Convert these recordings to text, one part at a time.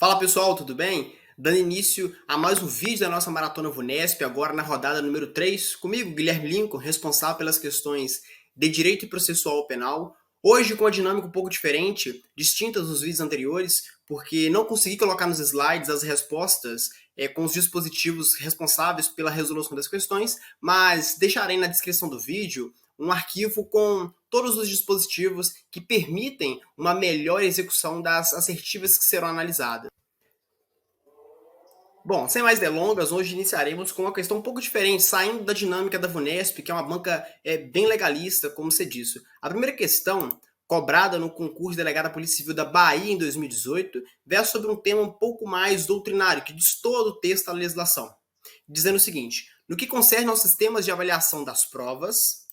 Fala pessoal, tudo bem? Dando início a mais um vídeo da nossa Maratona VUNESP, agora na rodada número 3, comigo, Guilherme Lincoln, responsável pelas questões de Direito e Processual Penal. Hoje com uma dinâmica um pouco diferente, distinta dos vídeos anteriores, porque não consegui colocar nos slides as respostas com os dispositivos responsáveis pela resolução das questões, mas deixarei na descrição do vídeo um arquivo com todos os dispositivos que permitem uma melhor execução das assertivas que serão analisadas. Bom, sem mais delongas, hoje iniciaremos com uma questão um pouco diferente, saindo da dinâmica da VUNESP, que é uma banca bem legalista, como você disse. A primeira questão, cobrada no concurso de delegado da Polícia Civil da Bahia em 2018, versa sobre um tema um pouco mais doutrinário, que destoa do texto da legislação, dizendo o seguinte: no que concerne aos sistemas de avaliação das provas,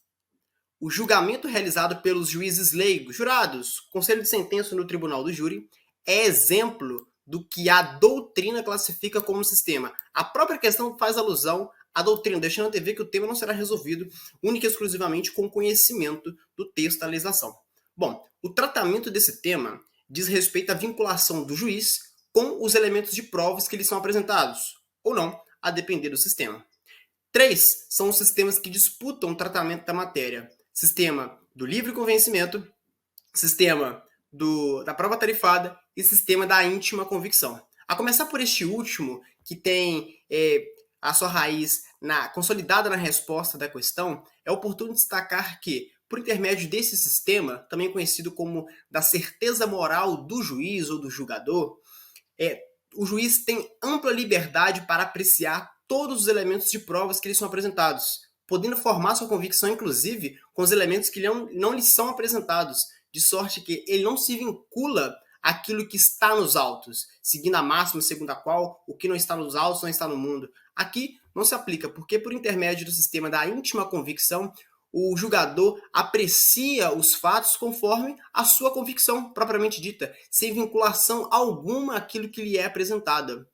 o julgamento realizado pelos juízes leigos, jurados, conselho de sentença no tribunal do júri, é exemplo do que a doutrina classifica como sistema. A própria questão faz alusão à doutrina, deixando a ver que o tema não será resolvido única e exclusivamente com conhecimento do texto da legislação. Bom, o tratamento desse tema diz respeito à vinculação do juiz com os elementos de provas que lhe são apresentados, ou não, a depender do sistema. 3 são os sistemas que disputam o tratamento da matéria: sistema do livre convencimento, sistema da prova tarifada e sistema da íntima convicção. A começar por este último, que tem a sua raiz consolidada na resposta da questão, é oportuno destacar que, por intermédio desse sistema, também conhecido como da certeza moral do juiz ou do julgador, o juiz tem ampla liberdade para apreciar todos os elementos de provas que lhe são apresentados, podendo formar sua convicção, inclusive, com os elementos que não lhe são apresentados, de sorte que ele não se vincula àquilo que está nos autos, seguindo a máxima segundo a qual o que não está nos autos não está no mundo. Aqui não se aplica, porque por intermédio do sistema da íntima convicção, o julgador aprecia os fatos conforme a sua convicção propriamente dita, sem vinculação alguma àquilo que lhe é apresentado.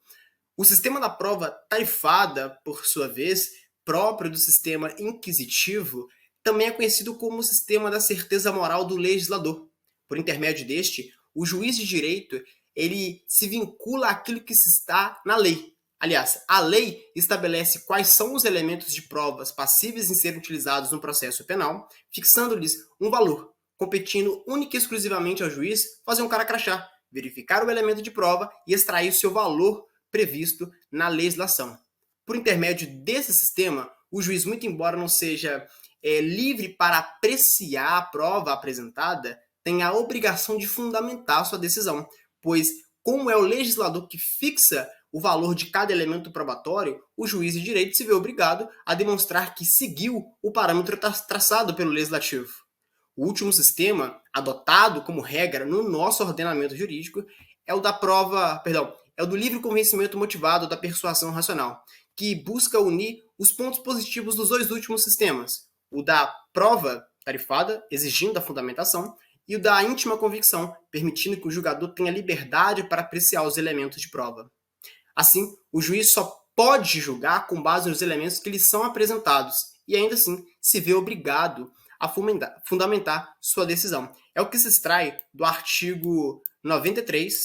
O sistema da prova tarifada, por sua vez, próprio do sistema inquisitivo, também é conhecido como o sistema da certeza moral do legislador. Por intermédio deste, o juiz de direito ele se vincula àquilo que se está na lei. Aliás, a lei estabelece quais são os elementos de provas passíveis em serem utilizados no processo penal, fixando-lhes um valor, competindo única e exclusivamente ao juiz fazer um cara crachá, verificar o elemento de prova e extrair o seu valor previsto na legislação. Por intermédio desse sistema, o juiz, muito embora não seja livre para apreciar a prova apresentada, tem a obrigação de fundamentar sua decisão, pois, como é o legislador que fixa o valor de cada elemento probatório, o juiz de direito se vê obrigado a demonstrar que seguiu o parâmetro traçado pelo legislativo. O último sistema, adotado como regra no nosso ordenamento jurídico, é o da prova, é o do livre convencimento motivado da persuasão racional, que busca unir os pontos positivos dos dois últimos sistemas, o da prova tarifada, exigindo a fundamentação, e o da íntima convicção, permitindo que o julgador tenha liberdade para apreciar os elementos de prova. Assim, o juiz só pode julgar com base nos elementos que lhe são apresentados, e ainda assim se vê obrigado a fundamentar sua decisão. É o que se extrai do artigo 93,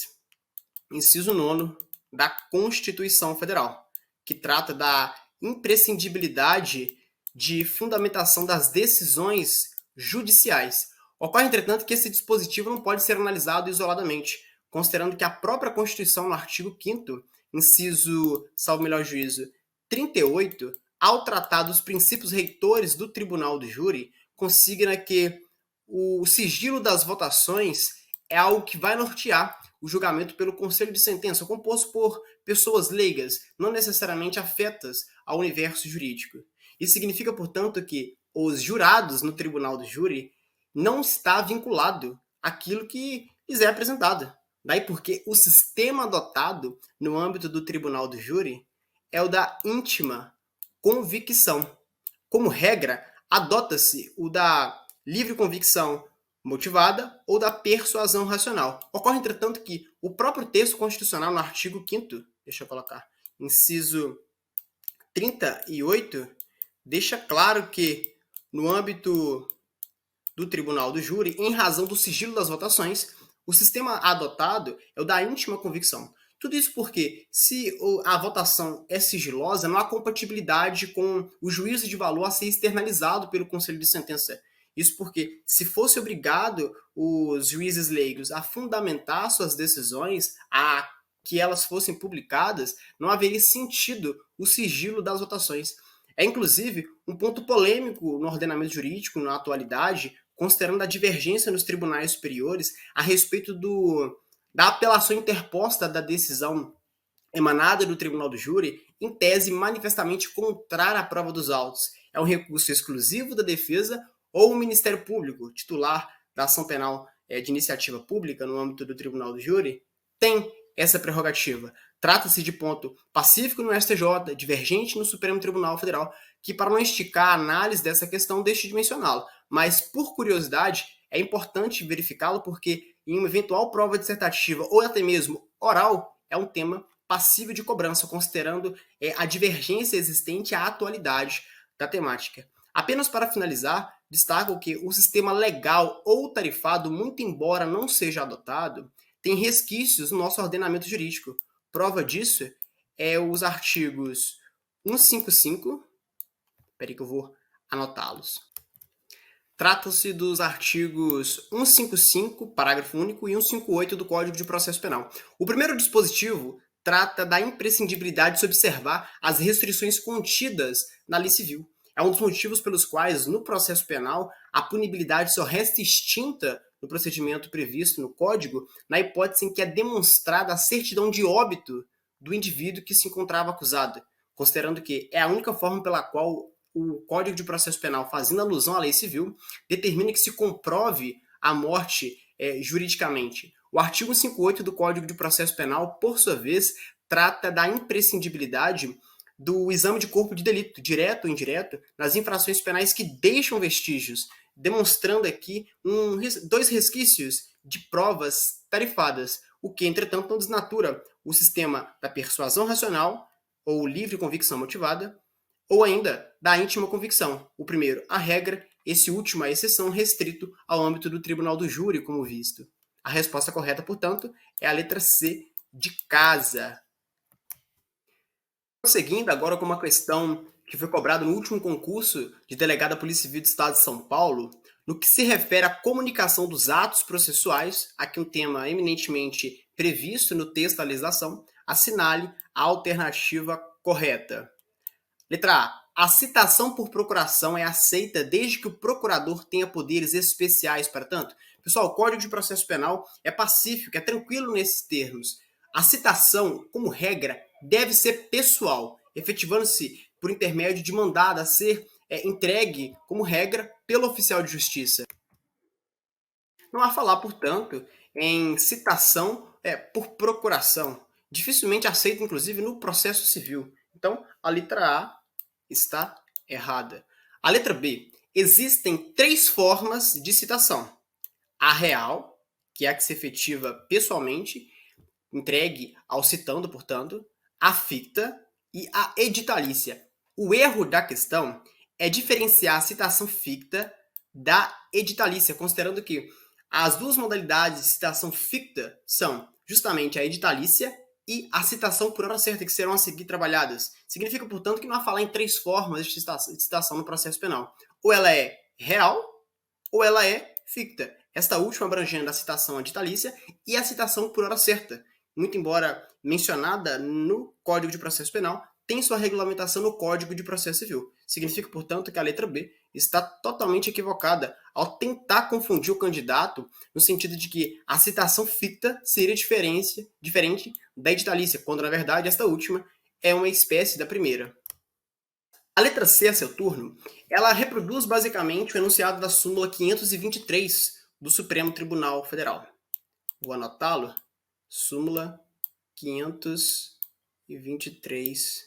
inciso 9 da Constituição Federal, que trata da imprescindibilidade de fundamentação das decisões judiciais. Ocorre, entretanto, que esse dispositivo não pode ser analisado isoladamente, considerando que a própria Constituição, no artigo 5º, inciso, salvo melhor juízo, 38, ao tratar dos princípios reitores do Tribunal do Júri, consigna que o sigilo das votações é algo que vai nortear o julgamento pelo conselho de sentença, composto por pessoas leigas, não necessariamente afetas ao universo jurídico. Isso significa, portanto, que os jurados no tribunal do júri não está vinculado àquilo que lhes é apresentado. Daí porque o sistema adotado no âmbito do tribunal do júri é o da íntima convicção. Como regra, adota-se o da livre convicção motivada ou da persuasão racional. Ocorre, entretanto, que o próprio texto constitucional, no artigo 5º, deixa eu colocar, inciso 38, deixa claro que, no âmbito do tribunal do júri, em razão do sigilo das votações, o sistema adotado é o da íntima convicção, Tudo isso porque, se a votação é sigilosa, não há compatibilidade com o juízo de valor a ser externalizado pelo Conselho de Sentença. Isso porque, se fosse obrigado os juízes leigos a fundamentar suas decisões, a que elas fossem publicadas, não haveria sentido o sigilo das votações. É, inclusive, um ponto polêmico no ordenamento jurídico, na atualidade, considerando a divergência nos tribunais superiores a respeito da apelação interposta da decisão emanada do tribunal do júri, em tese manifestamente contrária à prova dos autos. É um recurso exclusivo da defesa ou o Ministério Público, titular da ação penal de iniciativa pública no âmbito do tribunal do júri, tem essa prerrogativa. Trata-se de ponto pacífico no STJ, divergente no Supremo Tribunal Federal, que, para não esticar a análise dessa questão, deixe de mencioná-lo. Mas, por curiosidade, é importante verificá-lo porque, em uma eventual prova dissertativa ou até mesmo oral, é um tema passível de cobrança, considerando a divergência existente à atualidade da temática. Apenas para finalizar, destaco que o sistema legal ou tarifado, muito embora não seja adotado, tem resquícios no nosso ordenamento jurídico. Prova disso é os artigos 155, espera aí que eu vou anotá-los. Trata-se dos artigos 155, parágrafo único, e 158 do Código de Processo Penal. O primeiro dispositivo trata da imprescindibilidade de se observar as restrições contidas na lei civil. É um dos motivos pelos quais, no processo penal, a punibilidade só resta extinta no procedimento previsto no Código, na hipótese em que é demonstrada a certidão de óbito do indivíduo que se encontrava acusado, considerando que é a única forma pela qual o Código de Processo Penal, fazendo alusão à lei civil, determina que se comprove a morte juridicamente. O artigo 158 do Código de Processo Penal, por sua vez, trata da imprescindibilidade do exame de corpo de delito, direto ou indireto, nas infrações penais que deixam vestígios, demonstrando aqui dois resquícios de provas tarifadas, o que, entretanto, não desnatura o sistema da persuasão racional ou livre convicção motivada, ou ainda da íntima convicção. O primeiro, a regra, esse último, a exceção, restrito ao âmbito do tribunal do júri, como visto. A resposta correta, portanto, é a letra C, de casa. Seguindo agora com uma questão que foi cobrada no último concurso de delegado da Polícia Civil do Estado de São Paulo, no que se refere à comunicação dos atos processuais, aqui um tema eminentemente previsto no texto da legislação, assinale a alternativa correta. Letra A. A citação por procuração é aceita desde que o procurador tenha poderes especiais para tanto. Pessoal, o Código de Processo Penal é pacífico, é tranquilo nesses termos. A citação, como regra, deve ser pessoal, efetivando-se por intermédio de mandado a ser entregue, como regra, pelo oficial de justiça. Não há falar, portanto, em citação por procuração. Dificilmente aceita, inclusive, no processo civil. Então, a letra A está errada. A letra B. Existem 3 formas de citação. A real, que é a que se efetiva pessoalmente, entregue ao citando, portanto, a ficta e a editalícia. O erro da questão é diferenciar a citação ficta da editalícia, considerando que as duas modalidades de citação ficta são justamente a editalícia e a citação por hora certa, que serão a seguir trabalhadas. Significa, portanto, que não há falar em 3 formas de citação no processo penal. Ou ela é real, ou ela é ficta. Esta última abrangendo a citação editalícia e a citação por hora certa. Muito embora mencionada no Código de Processo Penal, tem sua regulamentação no Código de Processo Civil. Significa, portanto, que a letra B está totalmente equivocada ao tentar confundir o candidato no sentido de que a citação ficta seria diferente da editalícia, quando, na verdade, esta última é uma espécie da primeira. A letra C, a seu turno, ela reproduz basicamente o enunciado da súmula 523 do Supremo Tribunal Federal. Vou anotá-lo. Súmula 523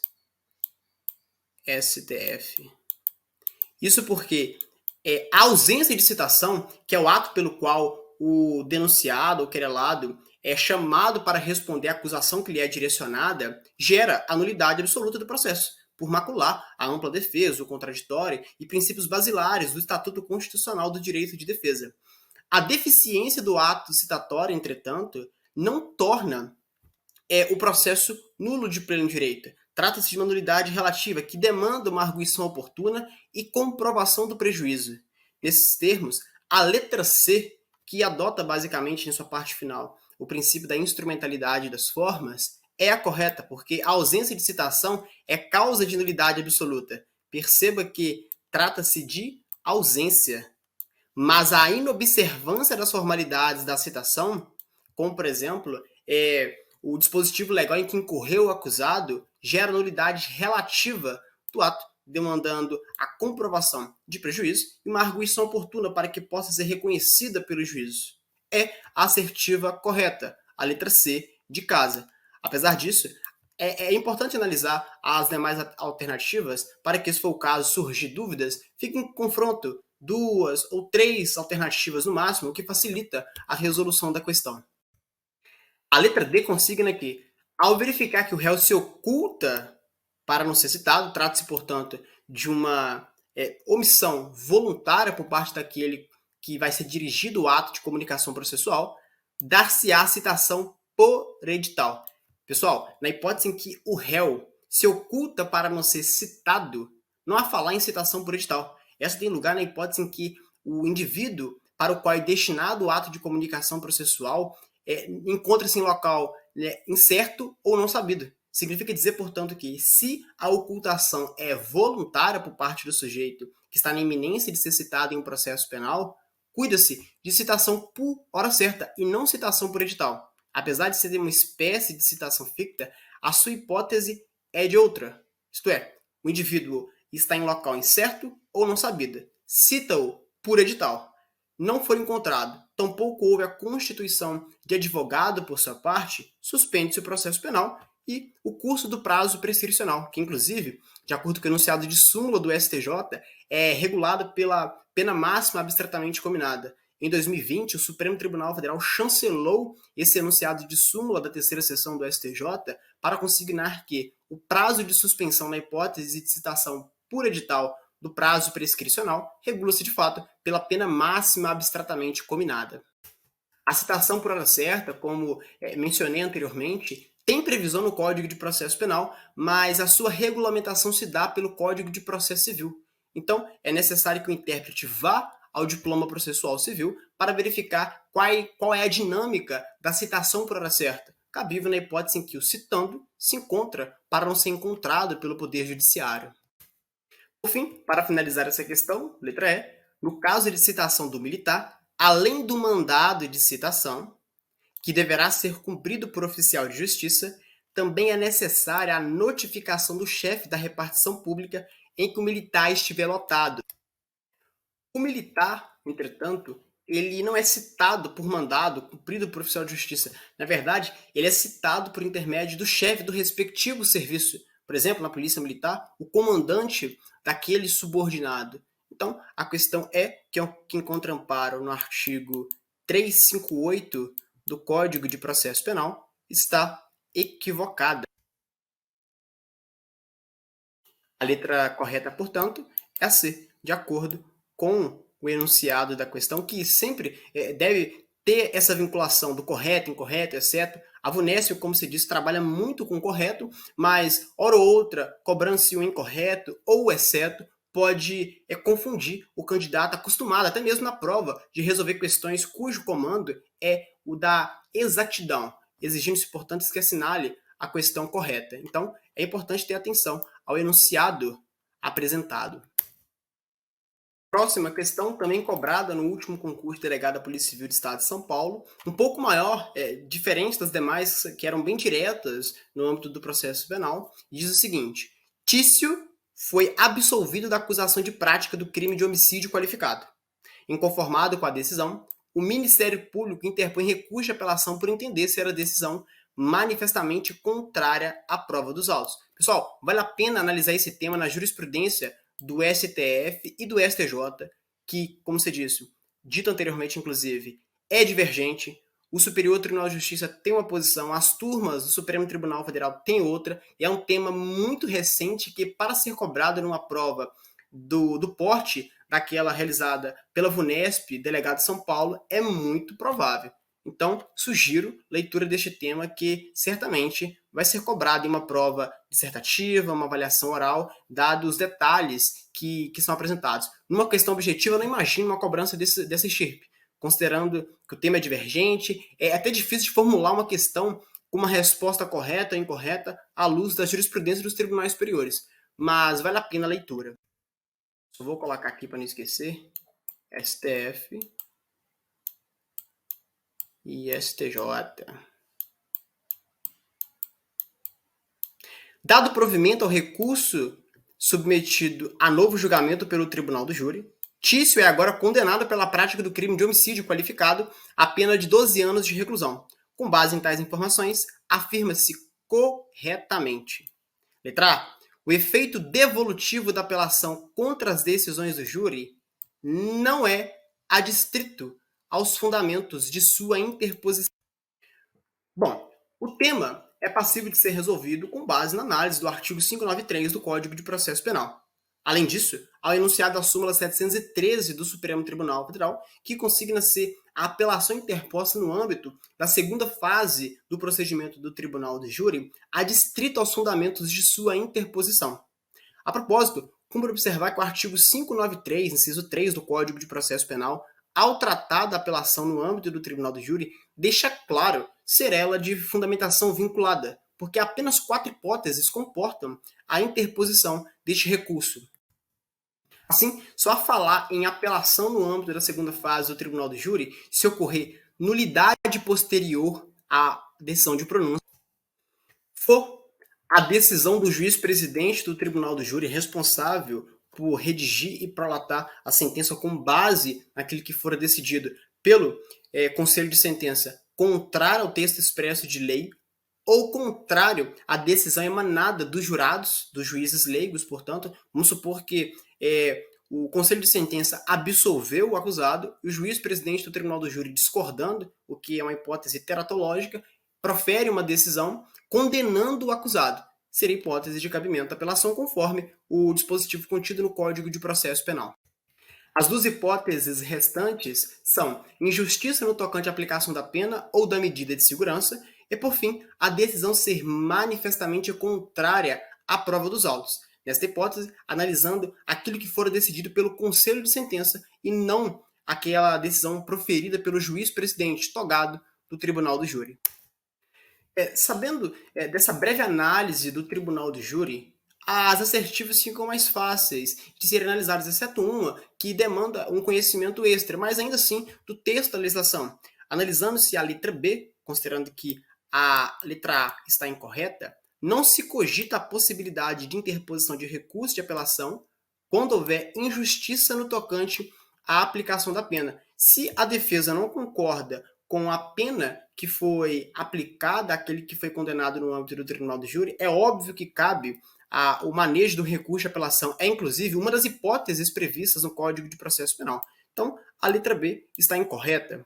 STF. Isso porque a ausência de citação, que é o ato pelo qual o denunciado ou querelado é chamado para responder à acusação que lhe é direcionada, gera a nulidade absoluta do processo, por macular a ampla defesa, o contraditório e princípios basilares do Estatuto Constitucional do Direito de Defesa. A deficiência do ato citatório, entretanto, não torna é o processo nulo de pleno direito. Trata-se de uma nulidade relativa que demanda uma arguição oportuna e comprovação do prejuízo. Nesses termos, a letra C, que adota basicamente em sua parte final o princípio da instrumentalidade das formas, é a correta, porque a ausência de citação é causa de nulidade absoluta. Perceba que trata-se de ausência. Mas a inobservância das formalidades da citação, como por exemplo, o dispositivo legal em que incorreu o acusado, gera nulidade relativa do ato, demandando a comprovação de prejuízo e uma arguição oportuna para que possa ser reconhecida pelo juízo. É a assertiva correta, a letra C de casa. Apesar disso, é importante analisar as demais alternativas para que, se for o caso, surgir dúvidas, fique em confronto 2 ou 3 alternativas no máximo, o que facilita a resolução da questão. A letra D consigna que, ao verificar que o réu se oculta para não ser citado, trata-se, portanto, de uma omissão voluntária por parte daquele que vai ser dirigido o ato de comunicação processual, dar-se-á citação por edital. Pessoal, na hipótese em que o réu se oculta para não ser citado, não há falar em citação por edital. Essa tem lugar na hipótese em que o indivíduo para o qual é destinado o ato de comunicação processual encontra-se em local incerto ou não sabido. Significa dizer, portanto, que se a ocultação é voluntária por parte do sujeito que está na iminência de ser citado em um processo penal, cuida-se de citação por hora certa e não citação por edital. Apesar de ser uma espécie de citação ficta, a sua hipótese é de outra. Isto é, o indivíduo está em local incerto ou não sabido. Cita-o por edital. Não foi encontrado, tampouco houve a constituição de advogado por sua parte, suspende-se o processo penal e o curso do prazo prescricional, que inclusive, de acordo com o enunciado de súmula do STJ, é regulado pela pena máxima abstratamente combinada. Em 2020, o Supremo Tribunal Federal chancelou esse enunciado de súmula da terceira seção do STJ para consignar que o prazo de suspensão na hipótese de citação por edital do prazo prescricional regula-se de fato pela pena máxima abstratamente combinada. A citação por hora certa, como mencionei anteriormente, tem previsão no Código de Processo Penal, mas a sua regulamentação se dá pelo Código de Processo Civil. Então, é necessário que o intérprete vá ao diploma processual civil para verificar qual é a dinâmica da citação por hora certa, cabível na hipótese em que o citando se encontra para não ser encontrado pelo Poder Judiciário. Por fim, para finalizar essa questão, letra E, no caso de citação do militar, além do mandado de citação, que deverá ser cumprido por oficial de justiça, também é necessária a notificação do chefe da repartição pública em que o militar estiver lotado. O militar, entretanto, ele não é citado por mandado cumprido por oficial de justiça. Na verdade, ele é citado por intermédio do chefe do respectivo serviço. Por exemplo, na Polícia Militar, o comandante daquele subordinado. Então, a questão que encontra amparo no artigo 358 do Código de Processo Penal, está equivocada. A letra correta, portanto, é a C, de acordo com o enunciado da questão, que sempre deve ter essa vinculação do correto, incorreto, exceto. A VUNESP, como se diz, trabalha muito com o correto, mas, hora ou outra, cobrando-se o incorreto ou o exceto, pode confundir o candidato acostumado, até mesmo na prova, de resolver questões cujo comando é o da exatidão, exigindo-se, portanto, que assinale a questão correta. Então, é importante ter atenção ao enunciado apresentado. Próxima questão, também cobrada no último concurso de delegado da Polícia Civil do Estado de São Paulo, um pouco maior, diferente das demais, que eram bem diretas no âmbito do processo penal, diz o seguinte: Tício foi absolvido da acusação de prática do crime de homicídio qualificado. Inconformado com a decisão, o Ministério Público interpõe recurso de apelação por entender ser a decisão manifestamente contrária à prova dos autos. Pessoal, vale a pena analisar esse tema na jurisprudência do STF e do STJ, que, como você disse, dito anteriormente, inclusive, é divergente. O Superior Tribunal de Justiça tem uma posição, as turmas do Supremo Tribunal Federal têm outra, e é um tema muito recente que, para ser cobrado numa prova do porte daquela realizada pela VUNESP, delegado de São Paulo, é muito provável. Então, sugiro leitura deste tema que certamente vai ser cobrado em uma prova dissertativa, uma avaliação oral, dados os detalhes que são apresentados. Numa questão objetiva, eu não imagino uma cobrança dessa estirpe, considerando que o tema é divergente, é até difícil de formular uma questão com uma resposta correta ou incorreta à luz da jurisprudência dos tribunais superiores. Mas vale a pena a leitura. Só vou colocar aqui para não esquecer. STF e STJ. Dado provimento ao recurso submetido a novo julgamento pelo Tribunal do Júri, Tício é agora condenado pela prática do crime de homicídio qualificado a pena de 12 anos de reclusão. Com base em tais informações, afirma-se corretamente. Letra A. O efeito devolutivo da apelação contra as decisões do júri não é adstrito aos fundamentos de sua interposição. Bom, o tema é passível de ser resolvido com base na análise do artigo 593 do Código de Processo Penal. Além disso, há o enunciado da súmula 713 do Supremo Tribunal Federal, que consigna-se a apelação interposta no âmbito da segunda fase do procedimento do Tribunal do Júri adstrito aos fundamentos de sua interposição. A propósito, cumpre observar que o artigo 593, inciso 3 do Código de Processo Penal, ao tratar da apelação no âmbito do Tribunal do Júri, deixa claro ser ela de fundamentação vinculada, porque apenas 4 hipóteses comportam a interposição deste recurso. Assim, só falar em apelação no âmbito da segunda fase do Tribunal do Júri se ocorrer nulidade posterior à decisão de pronúncia, for a decisão do juiz-presidente do Tribunal do Júri responsável por redigir e prolatar a sentença com base naquilo que fora decidido pelo Conselho de Sentença, contrário ao texto expresso de lei, ou contrário à decisão emanada dos jurados, dos juízes leigos, portanto, vamos supor que o Conselho de Sentença absolveu o acusado e o juiz-presidente do Tribunal do Júri, discordando, o que é uma hipótese teratológica, profere uma decisão condenando o acusado. Seria hipótese de cabimento da apelação conforme o dispositivo contido no Código de Processo Penal. As 2 hipóteses restantes são injustiça no tocante à aplicação da pena ou da medida de segurança e, por fim, a decisão ser manifestamente contrária à prova dos autos. Nesta hipótese, analisando aquilo que for decidido pelo Conselho de Sentença e não aquela decisão proferida pelo juiz-presidente togado do Tribunal do Júri. Sabendo dessa breve análise do Tribunal do Júri, as assertivas ficam mais fáceis de serem analisadas, exceto uma que demanda um conhecimento extra, mas ainda assim do texto da legislação. Analisando-se a letra B, considerando que a letra A está incorreta, não se cogita a possibilidade de interposição de recurso de apelação quando houver injustiça no tocante à aplicação da pena. Se a defesa não concorda com a pena que foi aplicada àquele que foi condenado no âmbito do Tribunal do Júri, é óbvio que cabe o manejo do recurso de apelação. É, inclusive, uma das hipóteses previstas no Código de Processo Penal. Então, a letra B está incorreta.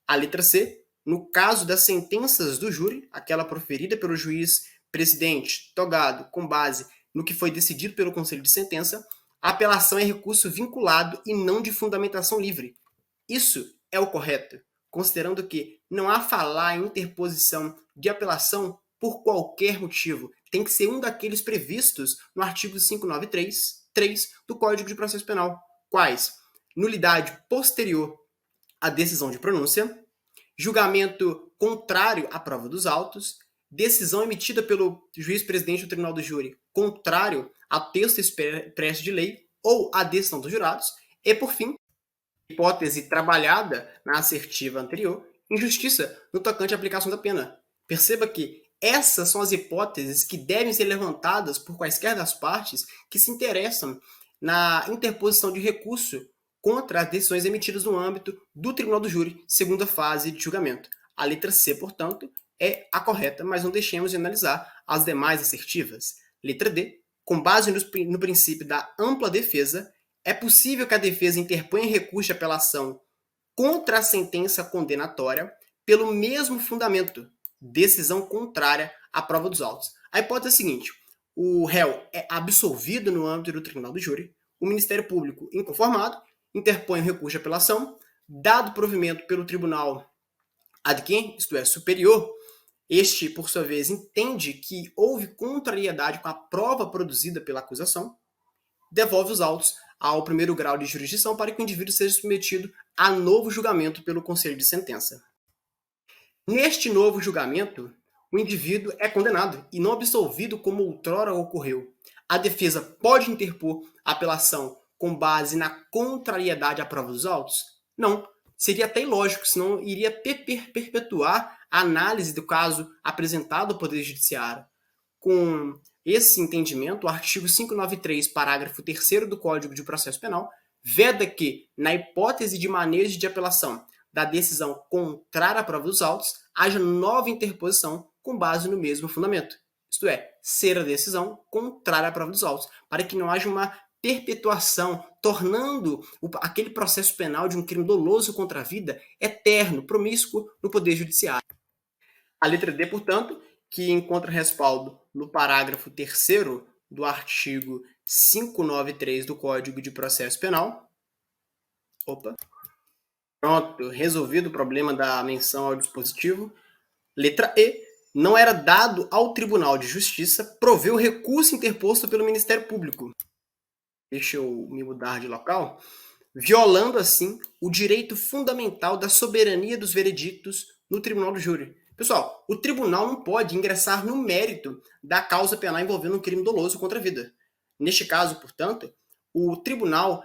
A letra C, no caso das sentenças do júri, aquela proferida pelo juiz-presidente togado com base no que foi decidido pelo Conselho de Sentença, a apelação é recurso vinculado e não de fundamentação livre. Isso é o correto, considerando que não há falar em interposição de apelação por qualquer motivo. Tem que ser um daqueles previstos no artigo 593 do Código de Processo Penal. Quais? Nulidade posterior à decisão de pronúncia, julgamento contrário à prova dos autos, decisão emitida pelo juiz-presidente do Tribunal do Júri contrário ao texto expresso de lei ou à decisão dos jurados, e, por fim, hipótese trabalhada na assertiva anterior, injustiça no tocante à aplicação da pena. Perceba que essas são as hipóteses que devem ser levantadas por quaisquer das partes que se interessam na interposição de recurso contra as decisões emitidas no âmbito do Tribunal do Júri, segunda fase de julgamento. A letra C, portanto, é a correta, mas não deixemos de analisar as demais assertivas. Letra D, com base no princípio da ampla defesa, é possível que a defesa interponha recurso de apelação contra a sentença condenatória pelo mesmo fundamento, decisão contrária à prova dos autos. A hipótese é a seguinte: o réu é absolvido no âmbito do Tribunal do Júri, o Ministério Público, inconformado, interpõe o recurso de apelação, dado provimento pelo tribunal A de quem, isto é, superior, este, por sua vez, entende que houve contrariedade com a prova produzida pela acusação, devolve os autos ao primeiro grau de jurisdição para que o indivíduo seja submetido a novo julgamento pelo Conselho de Sentença. Neste novo julgamento, o indivíduo é condenado e não absolvido como outrora ocorreu. A defesa pode interpor apelação com base na contrariedade à prova dos autos? Não. Seria até ilógico, senão iria perpetuar a análise do caso apresentado ao Poder Judiciário. Com esse entendimento, o artigo 593, parágrafo 3º do Código de Processo Penal, veda que, na hipótese de manejo de apelação da decisão contrária à prova dos autos, haja nova interposição com base no mesmo fundamento. Isto é, ser a decisão contrária à prova dos autos, para que não haja uma perpetuação, tornando aquele processo penal de um crime doloso contra a vida eterno, promíscuo no Poder Judiciário. A letra D, portanto, que encontra respaldo no parágrafo 3º do artigo 593 do Código de Processo Penal. Pronto, resolvido o problema da menção ao dispositivo. Letra E. Não era dado ao Tribunal de Justiça prover o recurso interposto pelo Ministério Público. Deixa eu me mudar de local. Violando, assim, o direito fundamental da soberania dos veredictos no Tribunal do Júri. Pessoal, o tribunal não pode ingressar no mérito da causa penal envolvendo um crime doloso contra a vida. Neste caso, portanto, o tribunal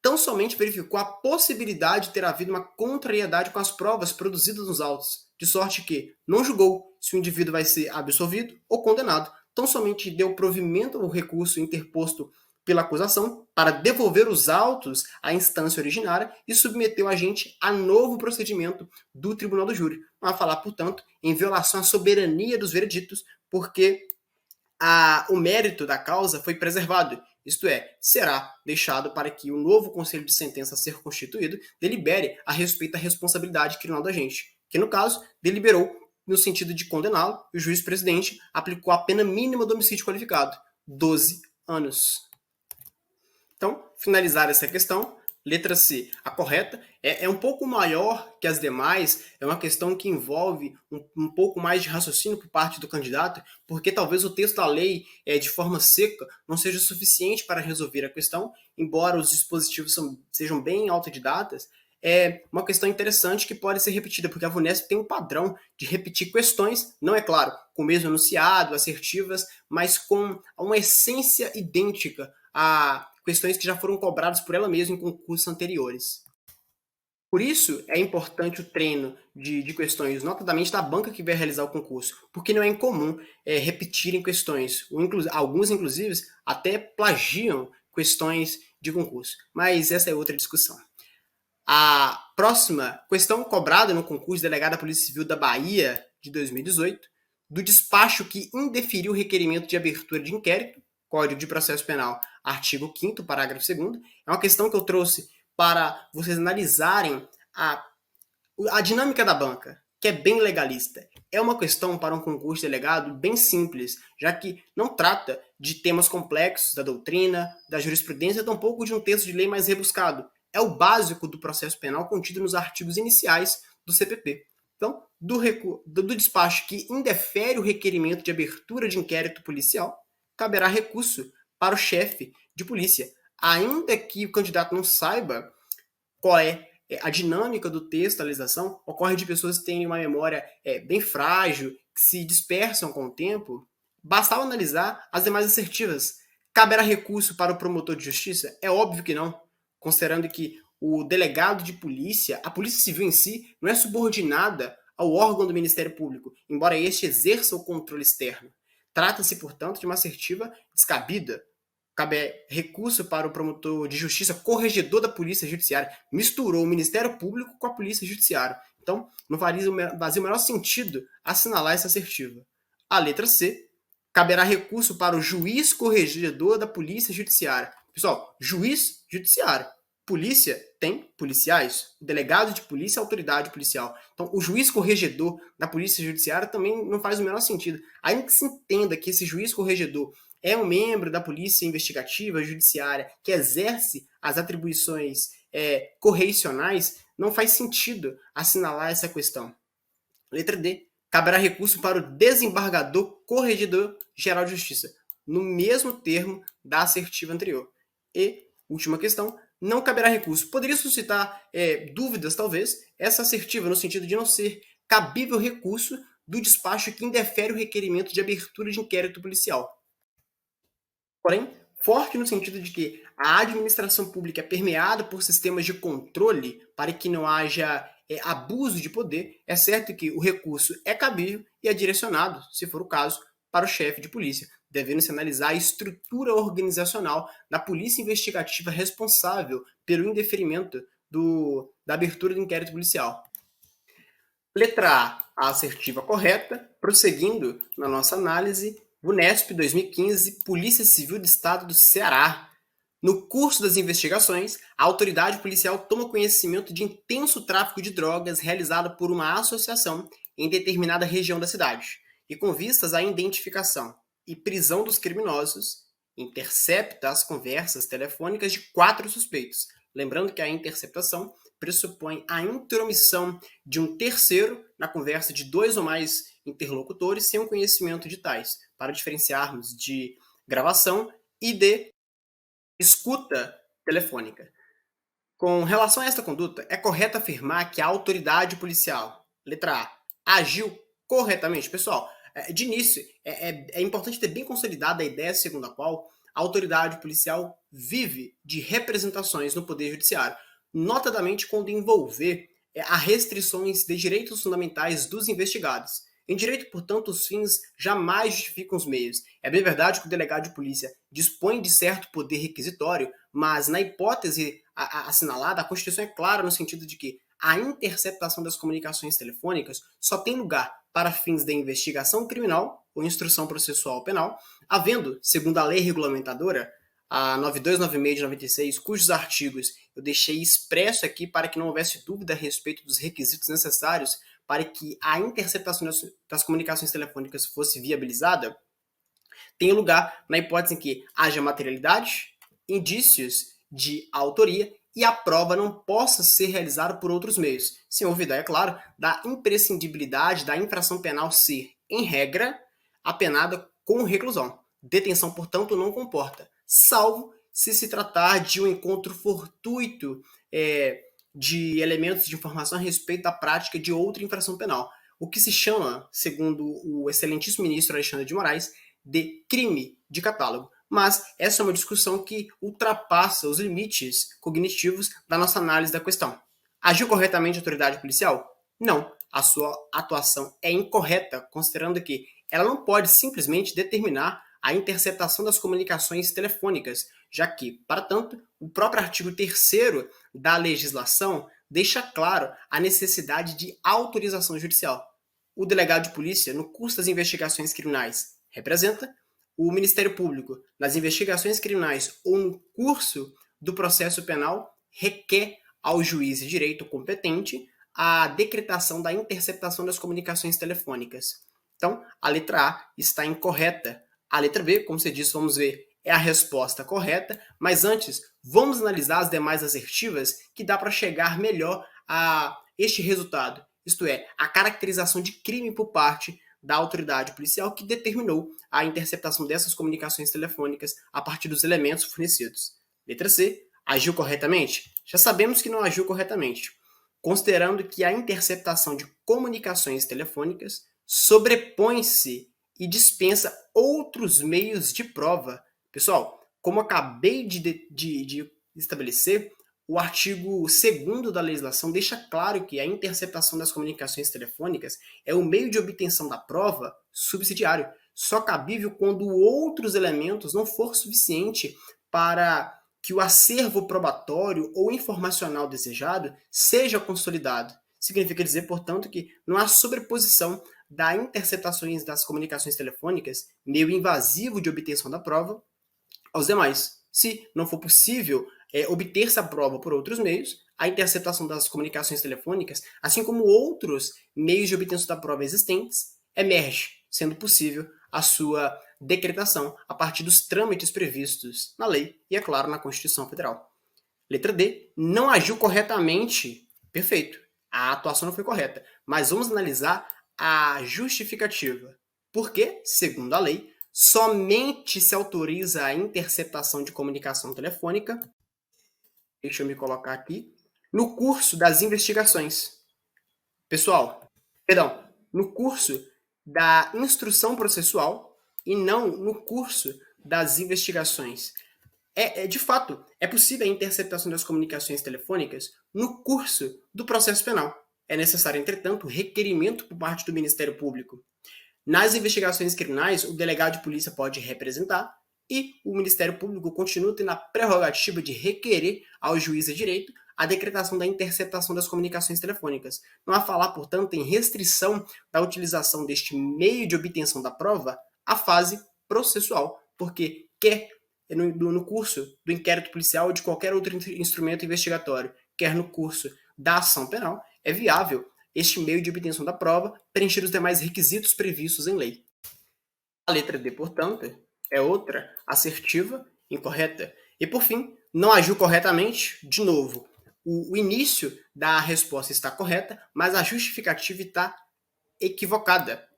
tão somente verificou a possibilidade de ter havido uma contrariedade com as provas produzidas nos autos, de sorte que não julgou se o indivíduo vai ser absolvido ou condenado, tão somente deu provimento ao recurso interposto pela acusação para devolver os autos à instância originária e submeteu a agente a novo procedimento do Tribunal do Júri. Vai falar, portanto, em violação à soberania dos vereditos, porque o mérito da causa foi preservado. Isto é, será deixado para que o novo Conselho de Sentença a ser constituído delibere a respeito da responsabilidade criminal do agente, que, no caso, deliberou no sentido de condená-lo, e o juiz-presidente aplicou a pena mínima do homicídio qualificado, 12 anos. Então, finalizar essa questão, letra C, a correta, é um pouco maior que as demais, é uma questão que envolve um pouco mais de raciocínio por parte do candidato, porque talvez o texto da lei, de forma seca, não seja suficiente para resolver a questão, embora os dispositivos sejam bem autodidatas. É uma questão interessante que pode ser repetida, porque a VUNESP tem um padrão de repetir questões, não é claro, com o mesmo enunciado, assertivas, mas com uma essência idêntica a questões que já foram cobradas por ela mesma em concursos anteriores. Por isso, é importante o treino de questões, notadamente da banca que vai realizar o concurso, porque não é incomum repetirem questões. Alguns, inclusive, até plagiam questões de concurso. Mas essa é outra discussão. A próxima questão cobrada no concurso delegado da Polícia Civil da Bahia de 2018, do despacho que indeferiu o requerimento de abertura de inquérito, Código de Processo Penal, artigo 5º, parágrafo 2º, é uma questão que eu trouxe para vocês analisarem a dinâmica da banca, que é bem legalista. É uma questão para um concurso delegado bem simples, já que não trata de temas complexos da doutrina, da jurisprudência, tampouco de um texto de lei mais rebuscado. É o básico do processo penal contido nos artigos iniciais do CPP. Então, do despacho que indefere o requerimento de abertura de inquérito policial, caberá recurso para o chefe de polícia, ainda que o candidato não saiba qual é a dinâmica do texto, a legislação. Ocorre de pessoas que têm uma memória bem frágil, que se dispersam com o tempo. Bastava analisar as demais assertivas. Caberá recurso para o promotor de justiça? É óbvio que não, considerando que o delegado de polícia, a Polícia Civil em si, não é subordinada ao órgão do Ministério Público, embora este exerça o controle externo. Trata-se, portanto, de uma assertiva descabida. Cabe recurso para o promotor de justiça, corregedor da Polícia Judiciária. Misturou o Ministério Público com a Polícia Judiciária. Então, não fazia o menor sentido assinalar essa assertiva. A letra C, caberá recurso para o juiz corregedor da Polícia Judiciária. Pessoal, juiz judiciário. Polícia tem policiais. O delegado de polícia é autoridade policial. Então, o juiz corregedor da Polícia Judiciária também não faz o menor sentido. Ainda que se entenda que esse juiz corregedor é um membro da Polícia Investigativa Judiciária que exerce as atribuições correicionais, não faz sentido assinalar essa questão. Letra D. Caberá recurso para o desembargador Corregedor-Geral de Justiça, no mesmo termo da assertiva anterior. E, última questão, não caberá recurso. Poderia suscitar dúvidas, talvez, essa assertiva, no sentido de não ser cabível recurso do despacho que indefere o requerimento de abertura de inquérito policial. Porém, forte no sentido de que a administração pública é permeada por sistemas de controle para que não haja abuso de poder, é certo que o recurso é cabível e é direcionado, se for o caso, para o chefe de polícia, devendo-se analisar a estrutura organizacional da polícia investigativa responsável pelo indeferimento da abertura do inquérito policial. Letra A assertiva correta. Prosseguindo na nossa análise, VUNESP 2015, Polícia Civil do Estado do Ceará. No curso das investigações, a autoridade policial toma conhecimento de intenso tráfico de drogas realizado por uma associação em determinada região da cidade, e com vistas à identificação e prisão dos criminosos, intercepta as conversas telefônicas de 4 suspeitos. Lembrando que a interceptação pressupõe a intromissão de um terceiro na conversa de 2 ou mais interlocutores sem o conhecimento de tais, para diferenciarmos de gravação e de escuta telefônica. Com relação a esta conduta, é correto afirmar que a autoridade policial, letra A, agiu corretamente. Pessoal, de início, é importante ter bem consolidada a ideia segundo a qual a autoridade policial vive de representações no Poder Judiciário, notadamente quando envolver a restrições de direitos fundamentais dos investigados. Em direito, portanto, os fins jamais justificam os meios. É bem verdade que o delegado de polícia dispõe de certo poder requisitório, mas na hipótese assinalada, a Constituição é clara no sentido de que a interceptação das comunicações telefônicas só tem lugar para fins de investigação criminal ou instrução processual penal, havendo, segundo a lei regulamentadora, a 9296 de 96, cujos artigos eu deixei expresso aqui para que não houvesse dúvida a respeito dos requisitos necessários para que a interceptação das comunicações telefônicas fosse viabilizada, tem lugar na hipótese em que haja materialidade, indícios de autoria e a prova não possa ser realizada por outros meios, sem ouvidar, é claro, da imprescindibilidade da infração penal ser, em regra, apenada com reclusão. Detenção, portanto, não comporta, salvo se tratar de um encontro fortuito de elementos de informação a respeito da prática de outra infração penal, o que se chama, segundo o excelentíssimo ministro Alexandre de Moraes, de crime de catálogo. Mas essa é uma discussão que ultrapassa os limites cognitivos da nossa análise da questão. Agiu corretamente a autoridade policial? Não. A sua atuação é incorreta, considerando que ela não pode simplesmente determinar a interceptação das comunicações telefônicas, já que, para tanto, o próprio artigo 3º da legislação deixa claro a necessidade de autorização judicial. O delegado de polícia, no curso das investigações criminais, representa o Ministério Público, nas investigações criminais ou no curso do processo penal, requer ao juiz de direito competente a decretação da interceptação das comunicações telefônicas. Então, a letra A está incorreta. A letra B, como você disse, vamos ver, é a resposta correta, mas antes, vamos analisar as demais assertivas que dá para chegar melhor a este resultado, isto é, a caracterização de crime por parte da autoridade policial que determinou a interceptação dessas comunicações telefônicas a partir dos elementos fornecidos. Letra C, agiu corretamente? Já sabemos que não agiu corretamente, considerando que a interceptação de comunicações telefônicas sobrepõe-se e dispensa outros meios de prova. Pessoal, como acabei de estabelecer, o artigo 2º da legislação deixa claro que a interceptação das comunicações telefônicas é o meio de obtenção da prova subsidiário, só cabível quando outros elementos não for suficiente para que o acervo probatório ou informacional desejado seja consolidado. Significa dizer, portanto, que não há sobreposição da interceptações das comunicações telefônicas, meio invasivo de obtenção da prova, aos demais. Se não for possível obter-se a prova por outros meios, a interceptação das comunicações telefônicas, assim como outros meios de obtenção da prova existentes, emerge, sendo possível a sua decretação a partir dos trâmites previstos na lei e, é claro, na Constituição Federal. Letra D, não agiu corretamente. Perfeito. a atuação não foi correta. Mas vamos analisar a justificativa. Porque, segundo a lei, somente se autoriza a interceptação de comunicação telefônica, deixa eu me colocar aqui, no curso das investigações. Pessoal, perdão, no curso da instrução processual e não no curso das investigações. De fato, é possível a interceptação das comunicações telefônicas no curso do processo penal. É necessário, entretanto, requerimento por parte do Ministério Público. Nas investigações criminais, o delegado de polícia pode representar e o Ministério Público continua tendo a prerrogativa de requerer ao juiz de direito a decretação da interceptação das comunicações telefônicas. Não há falar, portanto, em restrição da utilização deste meio de obtenção da prova à fase processual, porque quer no curso do inquérito policial ou de qualquer outro instrumento investigatório, quer no curso da ação penal, é viável este meio de obtenção da prova preencher os demais requisitos previstos em lei. A letra D, portanto, é outra assertiva, incorreta. E, por fim, não agiu corretamente, de novo. O início da resposta está correta, mas a justificativa está equivocada,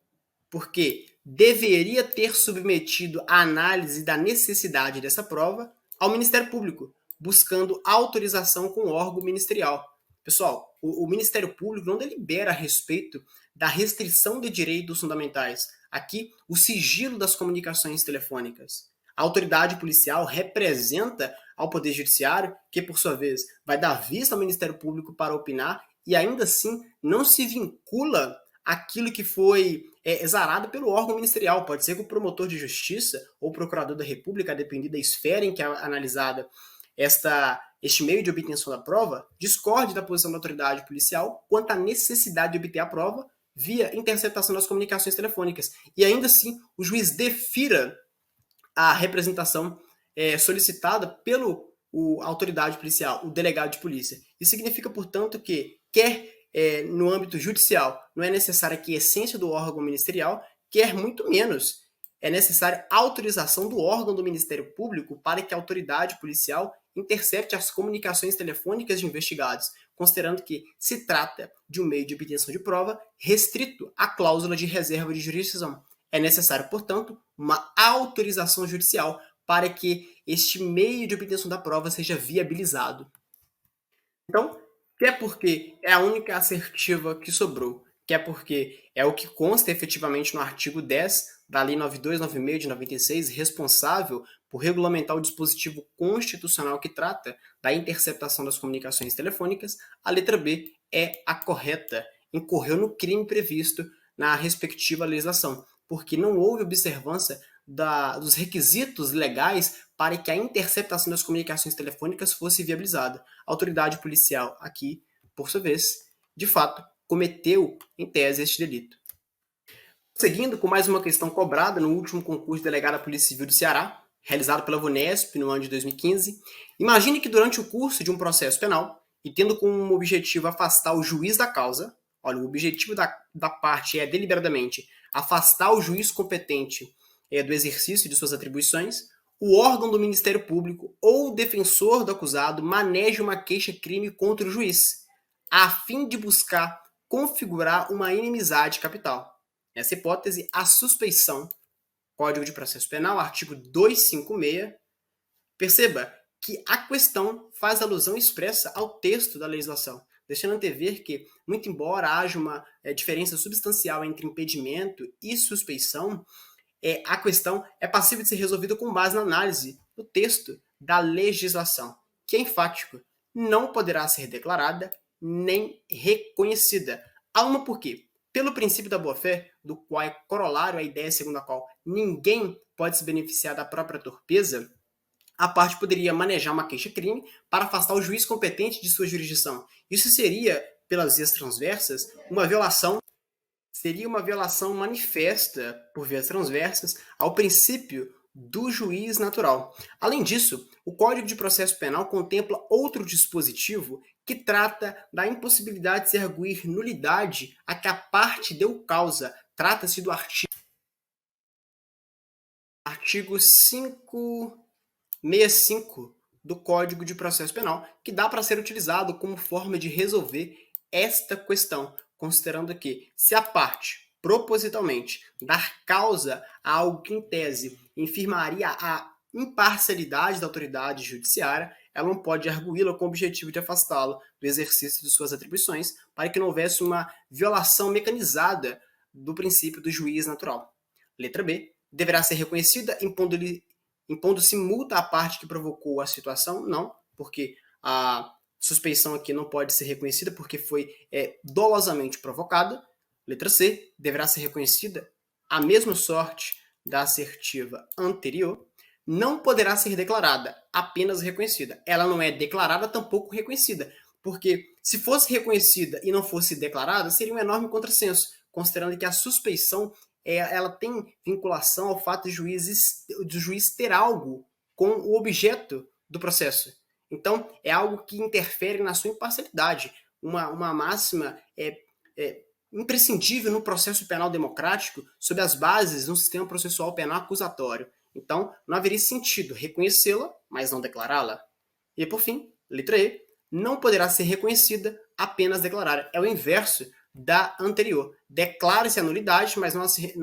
porque deveria ter submetido a análise da necessidade dessa prova ao Ministério Público, buscando autorização com o órgão ministerial. Pessoal, o Ministério Público não delibera a respeito da restrição de direitos fundamentais. Aqui, o sigilo das comunicações telefônicas. A autoridade policial representa ao Poder Judiciário, que, por sua vez, vai dar vista ao Ministério Público para opinar e, ainda assim, não se vincula àquilo que foi exarado pelo órgão ministerial. Pode ser que o promotor de justiça ou o procurador da República, a depender da esfera em que é analisada este meio de obtenção da prova, discorde da posição da autoridade policial quanto à necessidade de obter a prova via interceptação das comunicações telefônicas. E ainda assim, o juiz defira a representação solicitada pela autoridade policial, o delegado de polícia. Isso significa, portanto, que quer no âmbito judicial não é necessária a essência do órgão ministerial, quer muito menos é necessária a autorização do órgão do Ministério Público para que a autoridade policial intercepte as comunicações telefônicas de investigados, considerando que se trata de um meio de obtenção de prova restrito à cláusula de reserva de jurisdição. É necessário, portanto, uma autorização judicial para que este meio de obtenção da prova seja viabilizado. Então, quer porque é a única assertiva que sobrou, quer porque é o que consta efetivamente no artigo 10 da Lei 9296 de 96, responsável por regulamentar o dispositivo constitucional que trata da interceptação das comunicações telefônicas, a letra B é a correta, incorreu no crime previsto na respectiva legislação, porque não houve observância dos requisitos legais para que a interceptação das comunicações telefônicas fosse viabilizada. A autoridade policial aqui, por sua vez, de fato, cometeu, em tese, este delito. Seguindo com mais uma questão cobrada no último concurso de delegado da Polícia Civil do Ceará, realizado pela VUNESP no ano de 2015, imagine que durante o curso de um processo penal, e tendo como objetivo afastar o juiz da causa, olha, o objetivo da parte é deliberadamente afastar o juiz competente do exercício de suas atribuições, o órgão do Ministério Público ou o defensor do acusado maneja uma queixa-crime contra o juiz, a fim de buscar configurar uma inimizade capital. Nessa hipótese, a suspeição, Código de Processo Penal, artigo 256, perceba que a questão faz alusão expressa ao texto da legislação, deixando antever que, muito embora haja uma diferença substancial entre impedimento e suspeição, a questão é passível de ser resolvida com base na análise do texto da legislação, que é enfático, não poderá ser declarada nem reconhecida. Há uma por quê? Pelo princípio da boa-fé, do qual é corolário a ideia segundo a qual ninguém pode se beneficiar da própria torpeza, a parte poderia manejar uma queixa-crime para afastar o juiz competente de sua jurisdição. Isso seria, pelas vias transversas, uma violação manifesta, por vias transversas, ao princípio do juiz natural. Além disso, o Código de Processo Penal contempla outro dispositivo que trata da impossibilidade de se arguir nulidade a que a parte deu causa. Trata-se do artigo 565 do Código de Processo Penal, que dá para ser utilizado como forma de resolver esta questão, considerando que, se a parte propositalmente dar causa a algo que, em tese, infirmaria a imparcialidade da autoridade judiciária, ela não pode arguí-la com o objetivo de afastá-lo do exercício de suas atribuições, para que não houvesse uma violação mecanizada do princípio do juiz natural. Letra B. Deverá ser reconhecida impondo-se multa à parte que provocou a situação? Não, porque a suspeição aqui não pode ser reconhecida porque foi dolosamente provocada. Letra C. Deverá ser reconhecida a mesma sorte da assertiva anterior. Não poderá ser declarada, apenas reconhecida. Ela não é declarada, tampouco reconhecida, porque se fosse reconhecida e não fosse declarada, seria um enorme contrassenso, considerando que a suspeição ela tem vinculação ao fato do juiz ter algo com o objeto do processo. Então, é algo que interfere na sua imparcialidade. Uma máxima imprescindível no processo penal democrático sob as bases de um sistema processual penal acusatório. Então, não haveria sentido reconhecê-la, mas não declará-la. E, por fim, letra E, não poderá ser reconhecida, apenas declarada. É o inverso da anterior. Declara-se a nulidade, mas não se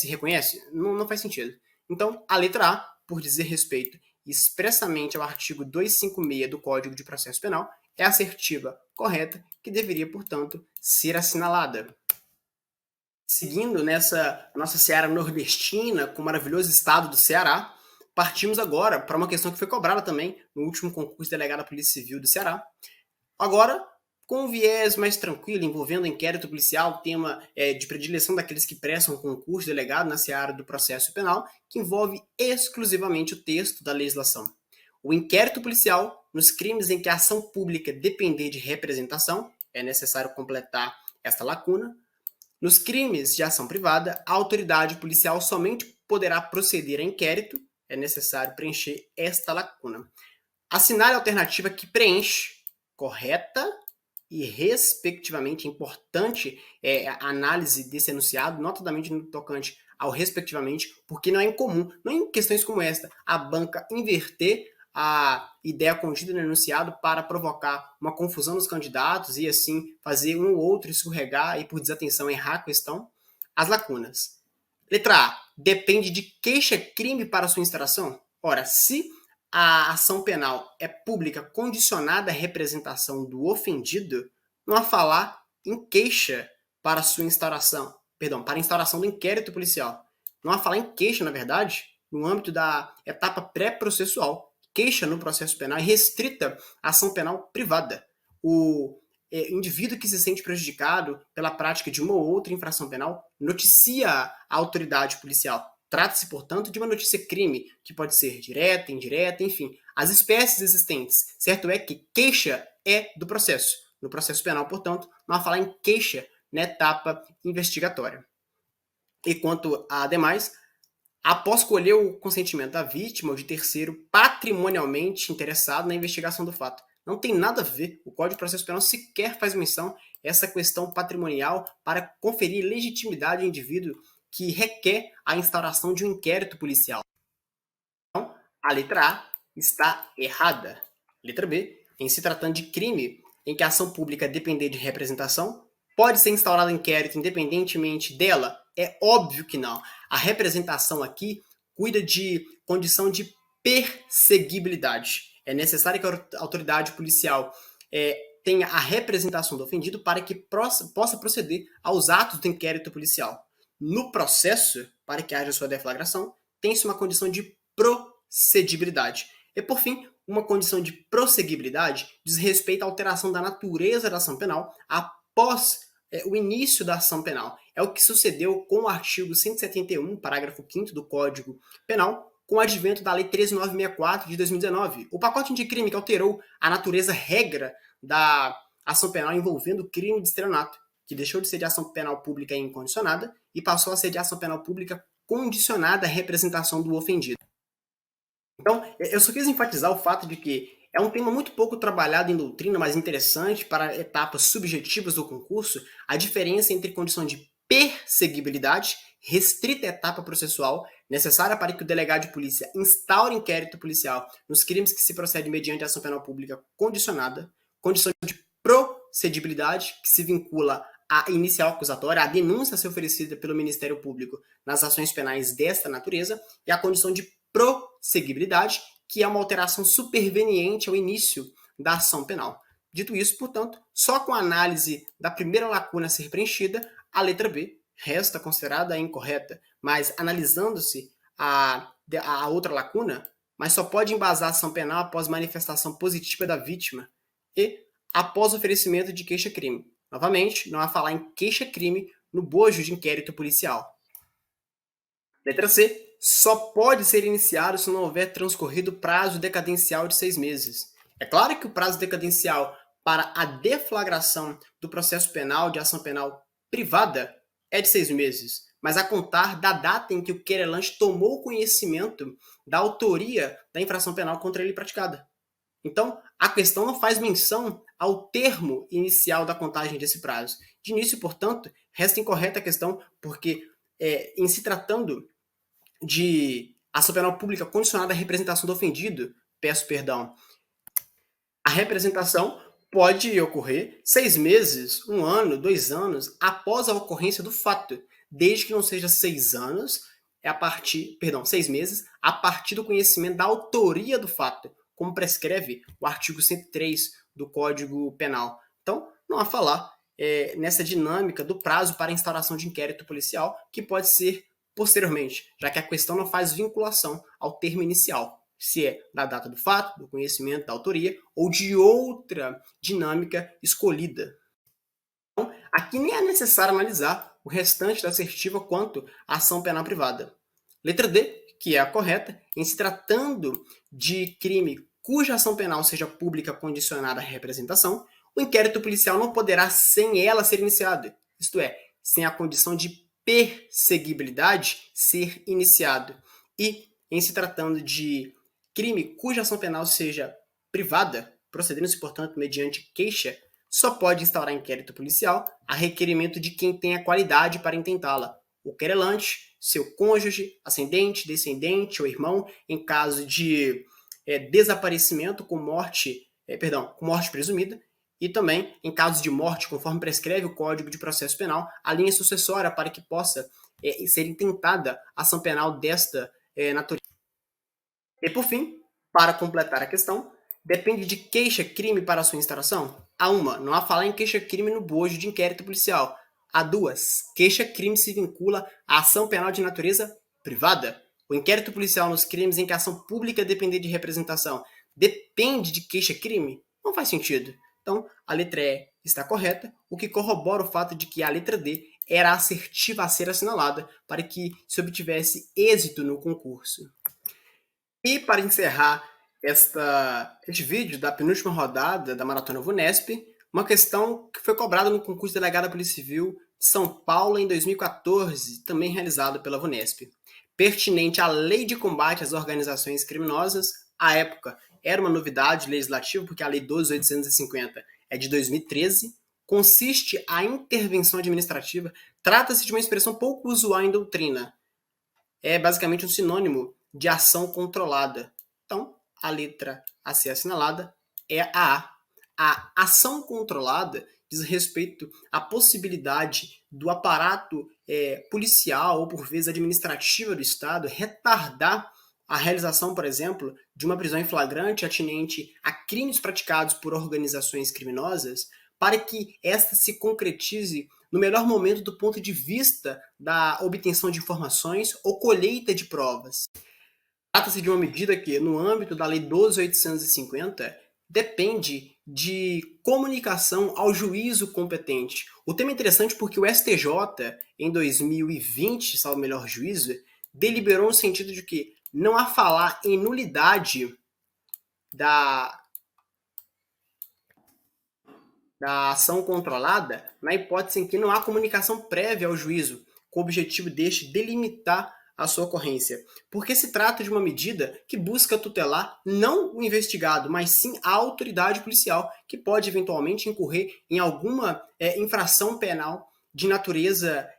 reconhece. Não faz sentido. Então, a letra A, por dizer respeito expressamente ao artigo 256 do Código de Processo Penal, é assertiva correta, que deveria, portanto, ser assinalada. Seguindo nessa nossa Seara nordestina, com o maravilhoso estado do Ceará, partimos agora para uma questão que foi cobrada também no último concurso de delegado da Polícia Civil do Ceará. Agora, com um viés mais tranquilo, envolvendo inquérito policial, tema de predileção daqueles que prestam concurso de delegado na seara do processo penal, que envolve exclusivamente o texto da legislação. O inquérito policial, nos crimes em que a ação pública depender de representação, é necessário completar esta lacuna. Nos crimes de ação privada, a autoridade policial somente poderá proceder a inquérito, é necessário preencher esta lacuna. Assinale a alternativa que preenche, correta e, respectivamente, importante a análise desse enunciado, notadamente no tocante ao respectivamente, porque não é incomum, não em questões como esta, a banca inverter a ideia contida no enunciado para provocar uma confusão nos candidatos e, assim, fazer um ou outro escorregar e, por desatenção, errar a questão. As lacunas. Letra A. Depende de queixa-crime para sua instauração? Ora, se a ação penal é pública condicionada à representação do ofendido, não há falar em queixa para sua instauração, para a instauração do inquérito policial. Não há falar em queixa, na verdade, no âmbito da etapa pré-processual. Queixa no processo penal é restrita à ação penal privada. O indivíduo que se sente prejudicado pela prática de uma ou outra infração penal noticia a autoridade policial. Trata-se, portanto, de uma notícia-crime, que pode ser direta, indireta, enfim, as espécies existentes. Certo é que queixa é do processo. No processo penal, portanto, não há falar em queixa na etapa investigatória. E quanto a demais, após colher o consentimento da vítima ou de terceiro patrimonialmente interessado na investigação do fato. Não tem nada a ver, o Código de Processo Penal sequer faz menção a essa questão patrimonial para conferir legitimidade ao indivíduo que requer a instauração de um inquérito policial. Então, a letra A está errada. Letra B, em se tratando de crime em que a ação pública depender de representação, pode ser instaurado inquérito independentemente dela? É óbvio que não. A representação aqui cuida de condição de perseguibilidade. É necessário que a autoridade policial tenha a representação do ofendido para que possa proceder aos atos do inquérito policial. No processo, para que haja sua deflagração, tem-se uma condição de procedibilidade. E, por fim, uma condição de prosseguibilidade diz respeito à alteração da natureza da ação penal após o início da ação penal. É o que sucedeu com o artigo 171, parágrafo 5º do Código Penal, com o advento da Lei 13.964 de 2019. O pacote de crime que alterou a natureza regra da ação penal envolvendo o crime de estelionato, que deixou de ser de ação penal pública incondicionada e passou a ser de ação penal pública condicionada à representação do ofendido. Então, eu só quis enfatizar o fato de que é um tema muito pouco trabalhado em doutrina, mas interessante para etapas subjetivas do concurso, a diferença entre condição de perseguibilidade, restrita à etapa processual, necessária para que o delegado de polícia instaure inquérito policial nos crimes que se procede mediante ação penal pública condicionada, condição de procedibilidade, que se vincula à inicial acusatória, à denúncia a ser oferecida pelo Ministério Público nas ações penais desta natureza, e a condição de prosseguibilidade, que é uma alteração superveniente ao início da ação penal. Dito isso, portanto, só com a análise da primeira lacuna a ser preenchida, a letra B resta considerada incorreta, mas analisando-se a outra lacuna, mas só pode embasar a ação penal após manifestação positiva da vítima e após oferecimento de queixa-crime. Novamente, não há falar em queixa-crime no bojo de inquérito policial. Letra C. Só pode ser iniciado se não houver transcorrido prazo decadencial de 6 meses. É claro que o prazo decadencial para a deflagração do processo penal de ação penal privada é de 6 meses, mas a contar da data em que o querelante tomou conhecimento da autoria da infração penal contra ele praticada. Então, a questão não faz menção ao termo inicial da contagem desse prazo. De início, portanto, resta incorreta a questão, porque em se tratando de ação penal pública condicionada à representação do ofendido, peço perdão, a representação pode ocorrer 6 meses, 1 ano, 2 anos após a ocorrência do fato, desde que não seja 6 anos, 6 meses, a partir do conhecimento da autoria do fato, como prescreve o artigo 103 do Código Penal. Então, não há falar nessa dinâmica do prazo para instauração de inquérito policial, que pode ser posteriormente, já que a questão não faz vinculação ao termo inicial, se é da data do fato, do conhecimento, da autoria, ou de outra dinâmica escolhida. Então, aqui nem é necessário analisar o restante da assertiva quanto à ação penal privada. Letra D, que é a correta, em se tratando de crime cuja ação penal seja pública condicionada à representação, o inquérito policial não poderá sem ela ser iniciado, isto é, sem a condição de perseguibilidade ser iniciado. E, em se tratando de crime cuja ação penal seja privada, procedendo-se, portanto, mediante queixa, só pode instaurar inquérito policial a requerimento de quem tenha qualidade para intentá-la. O querelante, seu cônjuge, ascendente, descendente ou irmão, em caso de desaparecimento com morte presumida, e também, em caso de morte, conforme prescreve o Código de Processo Penal, a linha sucessória para que possa ser intentada a ação penal desta natureza. E, por fim, para completar a questão, depende de queixa-crime para a sua instauração? A1, não há falar em queixa-crime no bojo de inquérito policial. A2, queixa-crime se vincula à ação penal de natureza privada. O inquérito policial nos crimes em que a ação pública depender de representação depende de queixa-crime? Não faz sentido. Então, a letra E está correta, o que corrobora o fato de que a letra D era assertiva a ser assinalada para que se obtivesse êxito no concurso. E para encerrar este vídeo da penúltima rodada da Maratona VUNESP, uma questão que foi cobrada no concurso de delegado da Polícia Civil de São Paulo em 2014, também realizado pela VUNESP. Pertinente à Lei de Combate às Organizações Criminosas, à época era uma novidade legislativa, porque a Lei 12.850 é de 2013, consiste a intervenção administrativa, trata-se de uma expressão pouco usual em doutrina. É basicamente um sinônimo de ação controlada. Então, a letra a ser assinalada é a A. A ação controlada diz respeito à possibilidade do aparato policial ou, por vezes, administrativa do Estado retardar a realização, por exemplo, de uma prisão em flagrante atinente a crimes praticados por organizações criminosas, para que esta se concretize no melhor momento do ponto de vista da obtenção de informações ou colheita de provas. Trata-se de uma medida que, no âmbito da Lei 12.850, depende de comunicação ao juízo competente. O tema é interessante porque o STJ, em 2020, salvo melhor juízo, deliberou no sentido de que não há falar em nulidade da ação controlada na hipótese em que não há comunicação prévia ao juízo, com o objetivo deste delimitar a sua ocorrência. Porque se trata de uma medida que busca tutelar não o investigado, mas sim a autoridade policial, que pode eventualmente incorrer em alguma infração penal de natureza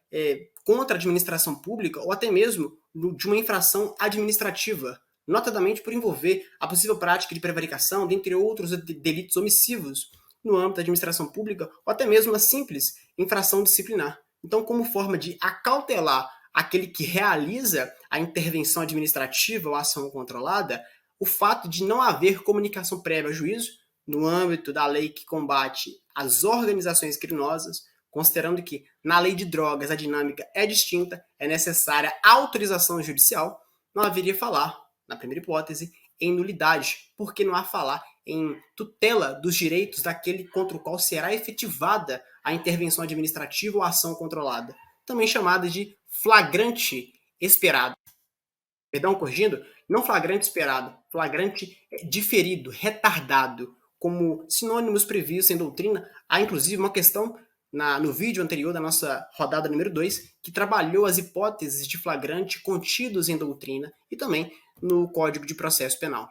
contra a administração pública ou até mesmo de uma infração administrativa, notadamente por envolver a possível prática de prevaricação, dentre outros delitos omissivos, no âmbito da administração pública ou até mesmo uma simples infração disciplinar. Então, como forma de acautelar aquele que realiza a intervenção administrativa ou ação controlada, o fato de não haver comunicação prévia ao juízo, no âmbito da lei que combate as organizações criminosas, considerando que na lei de drogas a dinâmica é distinta, é necessária autorização judicial, não haveria falar, na primeira hipótese, em nulidade, porque não há falar em tutela dos direitos daquele contra o qual será efetivada a intervenção administrativa ou ação controlada, também chamada de flagrante esperado. Perdão, corrigindo, não flagrante esperado, flagrante diferido, retardado, como sinônimos previstos em doutrina. Há inclusive uma questão no vídeo anterior da nossa rodada número 2, que trabalhou as hipóteses de flagrante contidos em doutrina e também no Código de Processo Penal.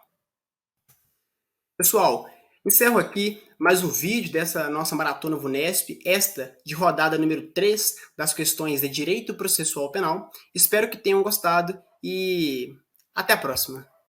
Pessoal, encerro aqui mais um vídeo dessa nossa maratona VUNESP, esta de rodada número 3 das questões de Direito Processual Penal. Espero que tenham gostado e até a próxima.